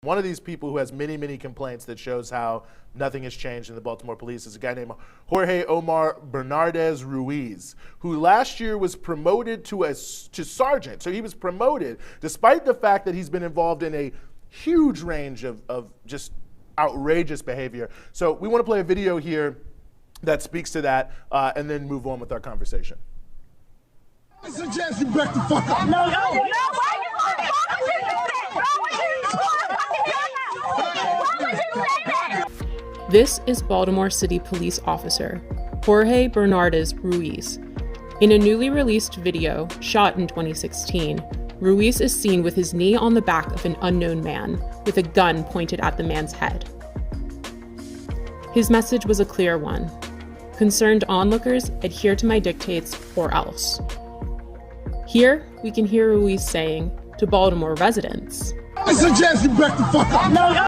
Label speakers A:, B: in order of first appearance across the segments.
A: One of these people who has many, many complaints that shows how nothing has changed in the Baltimore police is a guy named Jorge Omar Bernardez Ruiz, who last year was promoted to sergeant. So he was promoted despite the fact that he's been involved in a huge range of just outrageous behavior. So we want to play a video here that speaks to that and then move on with our conversation.
B: I suggest you back the fuck up.
C: No, why you want to
D: This is Baltimore City police officer Jorge Bernardez Ruiz. In a newly released video shot in 2016, Ruiz is seen with his knee on the back of an unknown man with a gun pointed at the man's head. His message was a clear one: concerned onlookers, adhere to my dictates or else. Here, we can hear Ruiz saying to Baltimore residents,
B: I suggest you back the fuck up.
C: No.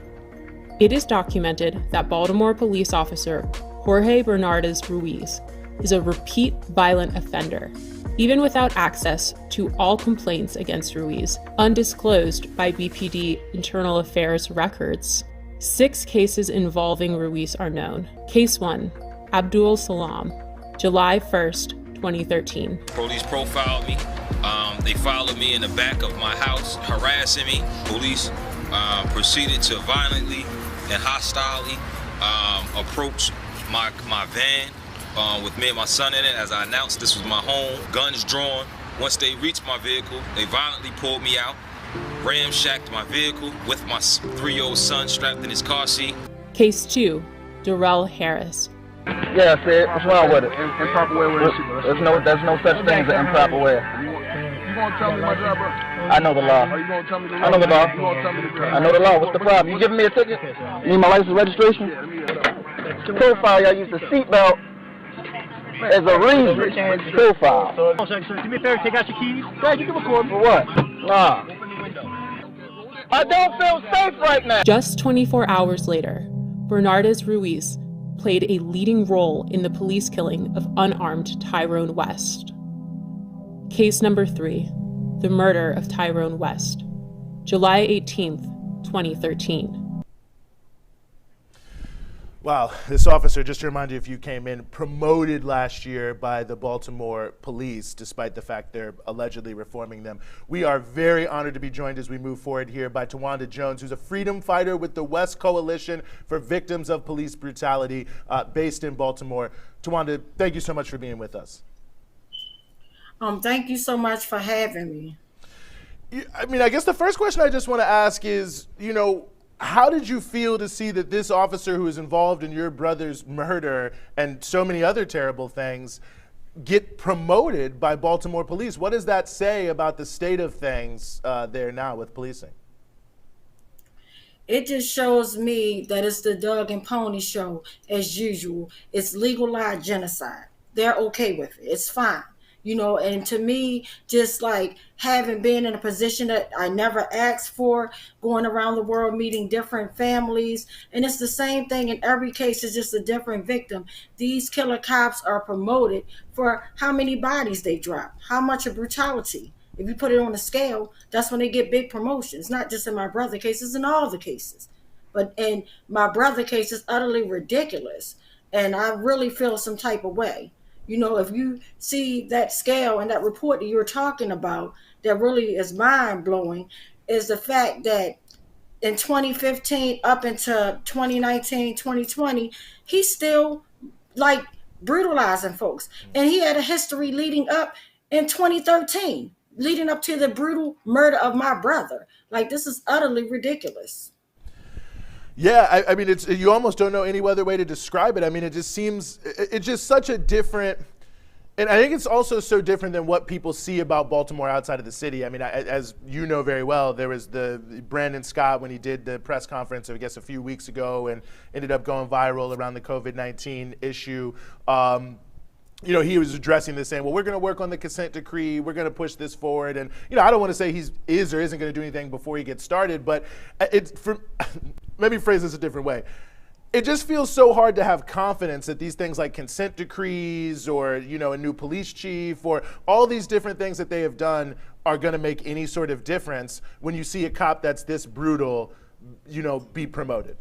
D: It is documented that Baltimore police officer Jorge Bernardez Ruiz is a repeat violent offender, even without access to all complaints against Ruiz, undisclosed by BPD Internal Affairs records. 6 cases involving Ruiz are known. Case 1, Abdul Salam, July 1st, 2013.
E: Police profiled me. They followed me in the back of my house, harassing me. Police proceeded to violently and hostilely approach my van with me and my son in it. As I announced, this was my home, guns drawn. Once they reached my vehicle, they violently pulled me out, ramshacked my vehicle with my 3-year-old son strapped in his car seat.
D: Case 2, Darrell Harris.
F: Yeah, I said, what's wrong with it?
B: Improper way with
F: There's no such thing as an improper way.
B: You gonna tell me my job, bro?
F: I know the law.
B: Are you gonna tell me the law?
F: I know the law.
B: You gonna tell me the law?
F: I know the law. What's the problem? You giving me a ticket? You need my license registration?
B: Yeah, let me get it up.
F: Profile, y'all use the seatbelt as a reason. Profile.
C: Do me a favor, take out your keys.
B: Yeah, you can record me.
F: For what? Nah. I don't feel safe right now.
D: Just 24 hours later, Bernardez Ruiz played a leading role in the police killing of unarmed Tyrone West. Case number 3, the murder of Tyrone West, July 18th, 2013.
A: Wow, this officer, just to remind you, if you came in, promoted last year by the Baltimore police, despite the fact they're allegedly reforming them. We are very honored to be joined as we move forward here by Tawanda Jones, who's a freedom fighter with the West Coalition for Victims of Police Brutality, based in Baltimore. Tawanda, thank you so much for being with us.
G: Thank you so much for having me.
A: I mean, I guess the first question I just want to ask is, how did you feel to see that this officer who is involved in your brother's murder and so many other terrible things get promoted by Baltimore police? What does that say about the state of things there now with policing?
G: It just shows me that it's the dog and pony show as usual. It's legalized genocide. They're okay with it. It's fine. And to me, just like having been in a position that I never asked for, going around the world, meeting different families, and it's the same thing in every case. It's just a different victim. These killer cops are promoted for how many bodies they drop, how much of brutality. If you put it on a scale, that's when they get big promotions, not just in my brother cases, in all the cases. But in my brother case, it's utterly ridiculous. And I really feel some type of way. If you see that scale and that report that you're talking about, that really is mind-blowing, is the fact that in 2015 up into 2019, 2020, he's still like brutalizing folks. And he had a history leading up in 2013, leading up to the brutal murder of my brother. Like, this is utterly ridiculous.
A: Yeah, I mean, you almost don't know any other way to describe it. I mean, it just seems, it's just such a different, and I think it's also so different than what people see about Baltimore outside of the city. I mean, as you know very well, there was the Brandon Scott when he did the press conference, I guess, a few weeks ago and ended up going viral around the COVID-19 issue. He was addressing this saying, well, we're going to work on the consent decree. We're going to push this forward. And, I don't want to say he is or isn't going to do anything before he gets started, but let me phrase this a different way. It just feels so hard to have confidence that these things like consent decrees or, a new police chief or all these different things that they have done are going to make any sort of difference when you see a cop that's this brutal be promoted.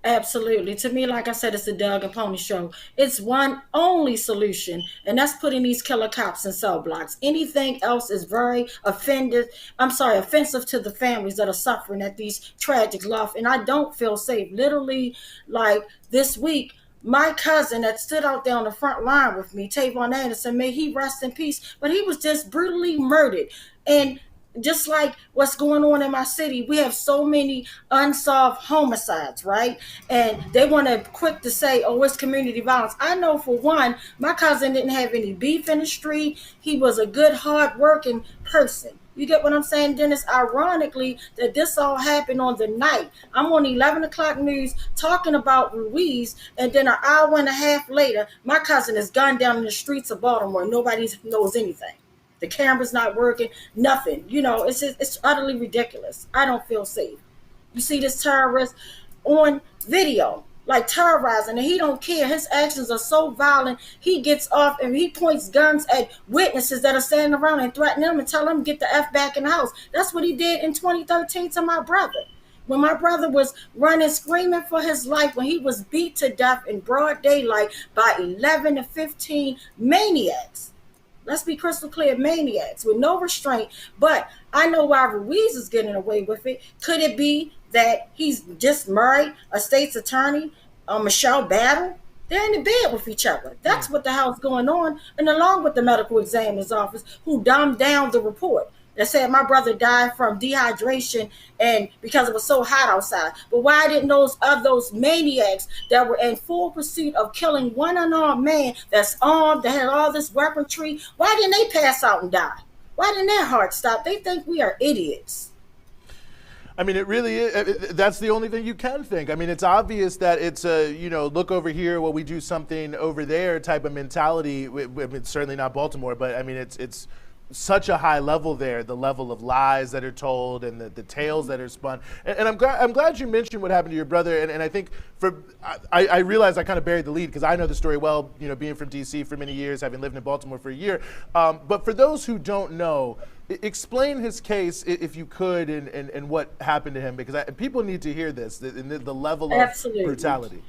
G: Absolutely. To me, like I said, it's the Doug and Pony show. It's one only solution, and that's putting these killer cops in cell blocks. Anything else is very offensive to the families that are suffering at these tragic loss. And I don't feel safe. Literally, like this week, my cousin that stood out there on the front line with me, Tavon Anderson, may he rest in peace, but he was just brutally murdered. And just like what's going on in my city, we have so many unsolved homicides, right? And they want to quick to say, oh, it's community violence. I know for one, my cousin didn't have any beef in the street. He was a good, hard-working person. You get what I'm saying, Dennis? Ironically, that this all happened on the night. I'm on 11 o'clock news talking about Ruiz, and then an hour and a half later, my cousin is gunned down in the streets of Baltimore. Nobody knows anything. The camera's not working, nothing. It's utterly ridiculous. I don't feel safe. You see this terrorist on video, like terrorizing, and he don't care. His actions are so violent. He gets off and he points guns at witnesses that are standing around and threatening them and tell them to get the F back in the house. That's what he did in 2013 to my brother. When my brother was running, screaming for his life, when he was beat to death in broad daylight by 11 to 15 maniacs. Let's be crystal clear, maniacs with no restraint. But I know why Ruiz is getting away with it. Could it be that he's just married a state's attorney, Michelle Battle? They're in the bed with each other. That's what the hell's going on. And along with the medical examiner's office, who dumbed down the report that said my brother died from dehydration and because it was so hot outside. But why didn't those maniacs that were in full pursuit of killing one unarmed man that's armed, that had all this weaponry, why didn't they pass out and die? Why didn't their heart stop? They think we are idiots.
A: I mean, it really is. That's the only thing you can think. I mean, it's obvious that it's a, look over here while we do something over there type of mentality. It's certainly not Baltimore, but I mean, it's such a high level there, the level of lies that are told and the tales that are spun. And I'm glad you mentioned what happened to your brother. And I think I realize I kind of buried the lead because I know the story well, being from DC for many years, having lived in Baltimore for a year. But for those who don't know, explain his case if you could and what happened to him, because people need to hear this, the level of brutality.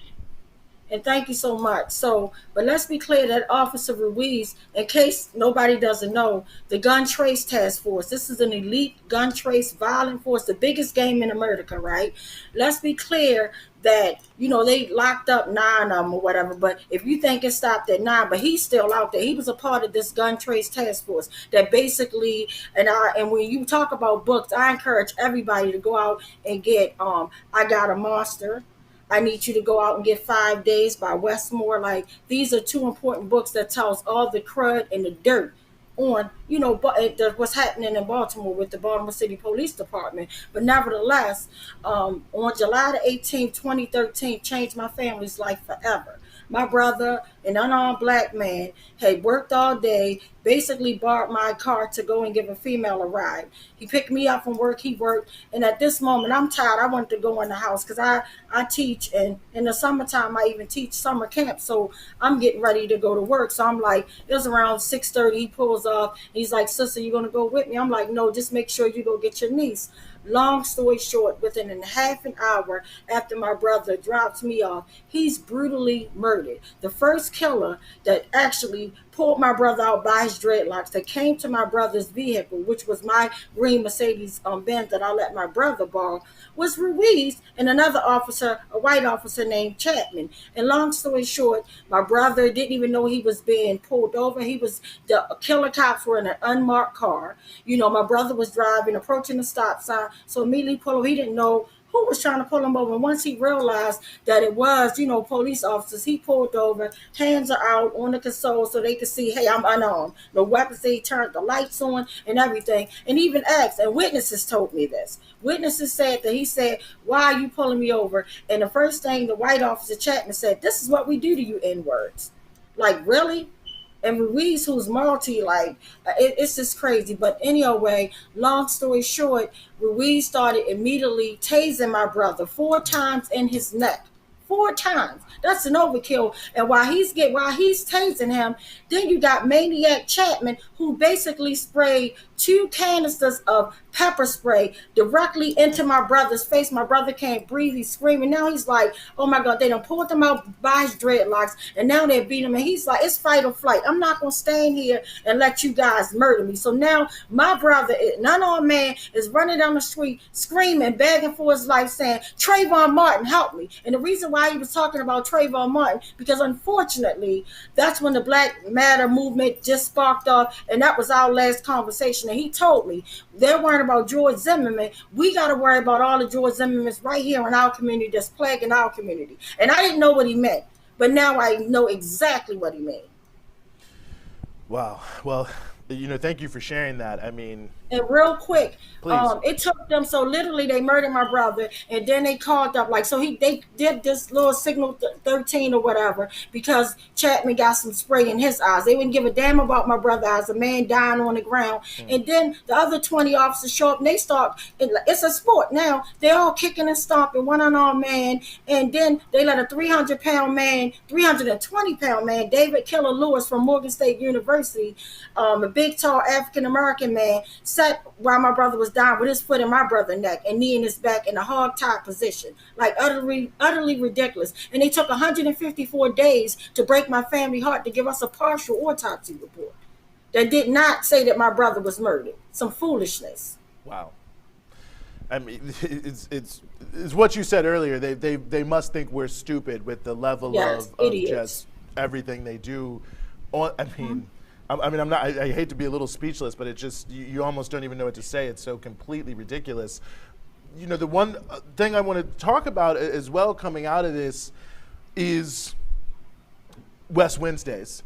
G: And thank you so much. But let's be clear that Officer Ruiz, in case nobody doesn't know, the Gun Trace Task Force, this is an elite gun trace violent force, the biggest game in America, right? Let's be clear that, they locked up 9 of them or whatever, but if you think it stopped at 9, but he's still out there. He was a part of this Gun Trace Task Force that basically, and when you talk about books, I encourage everybody to go out and get I Got a Monster. I Need You to Go Out and Get 5 Days by Westmore. Like, these are 2 important books that tells all the crud and the dirt on, what's happening in Baltimore with the Baltimore City Police Department. But nevertheless, on July the 18th, 2013, changed my family's life forever. My brother, an unarmed black man, had worked all day, basically borrowed my car to go and give a female a ride. He picked me up from work, he worked, and at this moment, I'm tired. I wanted to go in the house because I teach, and in the summertime, I even teach summer camp, so I'm getting ready to go to work. So I'm like, it was around 6:30, he pulls up, he's like, sister, you going to go with me? I'm like, no, just make sure you go get your niece. Long story short, within a half an hour after my brother drops me off, he's brutally murdered. The first killer that actually pulled my brother out by his dreadlocks, that came to my brother's vehicle, which was my green Mercedes Benz that I let my brother borrow, was Ruiz and another officer, a white officer named Chapman. And long story short, my brother didn't even know he was being pulled over. The killer cops were in an unmarked car. My brother was driving, approaching the stop sign, so immediately pulled over. He didn't know who was trying to pull him over. And once he realized that it was, police officers, he pulled over, hands are out on the console so they could see, hey, I'm unarmed. No weapons. He turned the lights on and everything. And even asked, and witnesses told me this. Witnesses said that he said, why are you pulling me over? And the first thing the white officer Chapman said, this is what we do to you N-words. Like, really? And Ruiz, who's multi, it's just crazy. But anyway, long story short, Ruiz started immediately tasing my brother 4 times in his neck. 4 times. That's an overkill. And while he's tasing him, then you got Maniac Chapman, who basically sprayed 2 canisters of pepper spray directly into my brother's face. My brother can't breathe. He's screaming. Now he's like, oh my God, they done pulled him out by his dreadlocks, and now they're beating him. And he's like, it's fight or flight. I'm not going to stand here and let you guys murder me. So now my brother, an unarmed man, is running down the street screaming, begging for his life, saying, Trayvon Martin, help me. And the reason why he was talking about Trayvon Martin, because unfortunately, that's when the Black Matter movement just sparked off, and that was our last conversation. And he told me, they're worried about George Zimmerman. We got to worry about all the George Zimmermans right here in our community that's plaguing our community. And I didn't know what he meant, but now I know exactly what he meant.
A: Wow. Well, thank you for sharing that. I mean,
G: and real quick,
A: please.
G: It took them, so literally they murdered my brother, and then they called up, like, so they did this little signal 13 or whatever, because Chapman got some spray in his eyes. They wouldn't give a damn about my brother as a man dying on the ground. And then the other 20 officers show up, and they start, it's a sport now, they're all kicking and stomping, one unarmed man, and then they let a 300-pound man, 320-pound man, David Killer Lewis from Morgan State University, a big, tall African-American man, sat while my brother was dying with his foot in my brother's neck and knee in his back in a hog-tied position, like utterly ridiculous. And they took 154 days to break my family heart to give us a partial autopsy report that did not say that my brother was murdered. Some foolishness.
A: Wow. I mean, it's what you said earlier. They must think we're stupid with the level of just everything they do. I hate to be a little speechless, but it just, you almost don't even know what to say. It's so completely ridiculous. The one thing I want to talk about as well coming out of this is West Wednesdays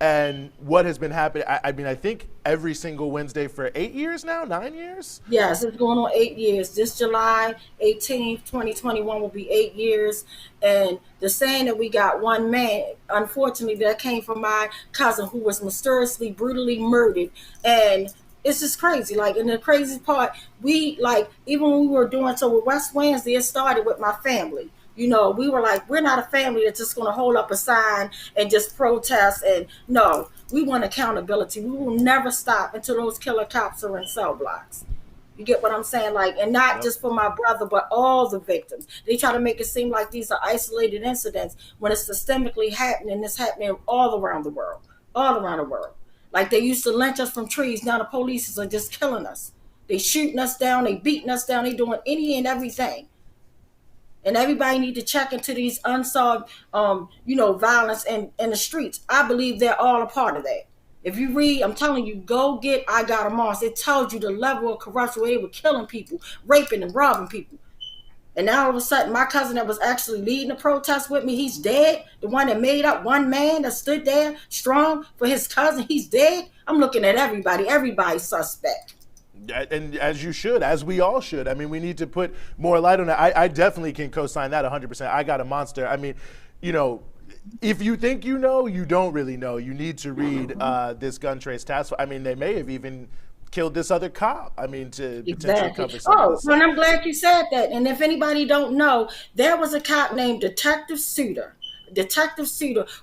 A: and what has been happening. I think every single Wednesday for 8 years now, 9 years?
G: Yes, it's going on 8 years. This July 18th, 2021 will be 8 years. And the saying that we got one man, unfortunately, that came from my cousin who was mysteriously, brutally murdered. And it's just crazy. Like, and the crazy part, even when we were doing so with West Wednesday, it started with my family. We were like, we're not a family that's just going to hold up a sign and just protest. And no, we want accountability. We will never stop until those killer cops are in cell blocks. You get what I'm saying? Like, and not just for my brother, but all the victims. They try to make it seem like these are isolated incidents when it's systemically happening. It's happening all around the world, Like, they used to lynch us from trees. Now the police are just killing us. They shooting us down. They beating us down. They doing any and everything. And everybody need to check into these unsolved, violence in the streets. I believe they're all a part of that. If you read, I'm telling you, go get I Got a Mars. It tells you the level of corruption where they were killing people, raping and robbing people. And now all of a sudden, my cousin that was actually leading the protest with me, he's dead. The one that made up one man that stood there strong for his cousin, he's dead. I'm looking at everybody's suspect.
A: And as you should, as we all should. I mean, we need to put more light on it. I definitely can co-sign that 100%. I got a monster. I mean, if you think you know, you don't really know. You need to read this gun trace task force. I mean, they may have even killed this other cop. I mean, to potentially cover some of this.
G: And I'm glad you said that. And if anybody don't know, there was a cop named Detective Suter,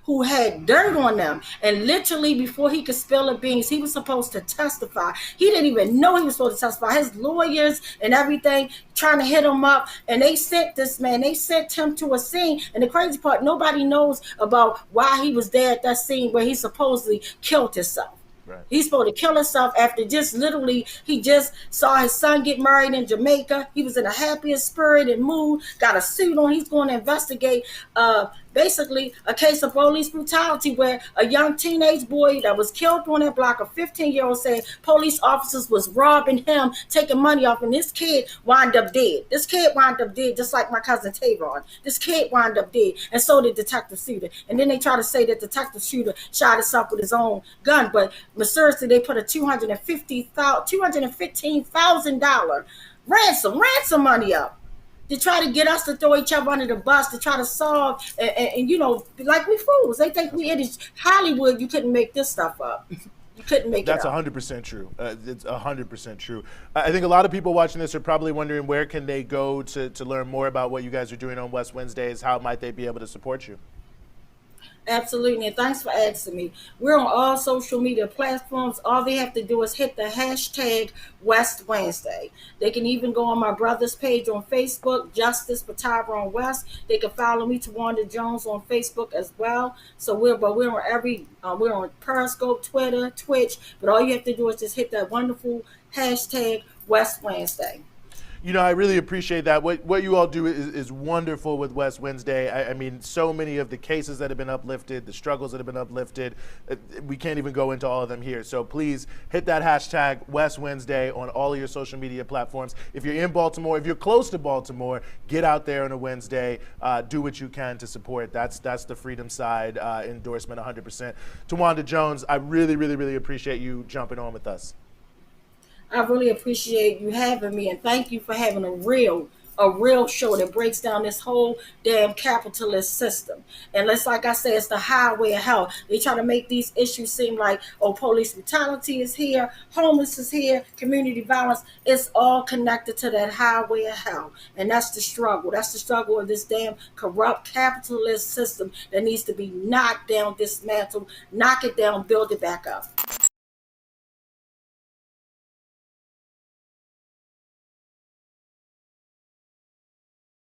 G: who had dirt on them, and literally before he could spill the beans, he was supposed to testify. He didn't even know he was supposed to testify. His lawyers and everything trying to hit him up, and they sent him to a scene. And the crazy part, nobody knows about why he was there at that scene where he supposedly killed himself.
A: Right.
G: He's supposed to kill himself after he just saw his son get married in Jamaica. He was in a happier spirit and mood, got a suit on. He's going to investigate basically a case of police brutality where a young teenage boy that was killed on that block, a 15-year-old, said police officers was robbing him, taking money off, and this kid wound up dead. Just like my cousin Tavon. This kid wound up dead, and so did Detective Suter. And then they try to say that Detective Suter shot himself with his own gun, but mysteriously they put a $215,000 ransom money up to try to get us to throw each other under the bus, to try to solve, and like we fools. They think we, it is Hollywood, you couldn't make this stuff up. You couldn't make
A: That's
G: it up.
A: 100% true. It's 100% true. I think a lot of people watching this are probably wondering where can they go to learn more about what you guys are doing on West Wednesdays. How might they be able to support you?
G: Absolutely, and thanks for asking me. We're on all social media platforms. All they have to do is hit the hashtag West Wednesday. They can even go on my brother's page on Facebook, Justice for Tyrone West. They can follow me, Tawanda Jones, on Facebook as well. So we're on we're on Periscope, Twitter, Twitch. But all you have to do is just hit that wonderful hashtag West Wednesday.
A: You know, I really appreciate that. What you all do is wonderful with West Wednesday. I mean, so many of the cases that have been uplifted, the struggles that have been uplifted, we can't even go into all of them here. So please hit that hashtag West Wednesday on all of your social media platforms. If you're in Baltimore, if you're close to Baltimore, get out there on a Wednesday. Do what you can to support. That's the Freedom Side endorsement 100%. Tawanda Jones, I really, really, really appreciate you jumping on with us.
G: I really appreciate you having me, and thank you for having a real show that breaks down this whole damn capitalist system. And let's, like I said, it's the highway of hell. They try to make these issues seem like, oh, police brutality is here, homeless is here, community violence. It's all connected to that highway of hell. And that's the struggle. That's the struggle of this damn corrupt capitalist system that needs to be knocked down, dismantled, knock it down, build it back up.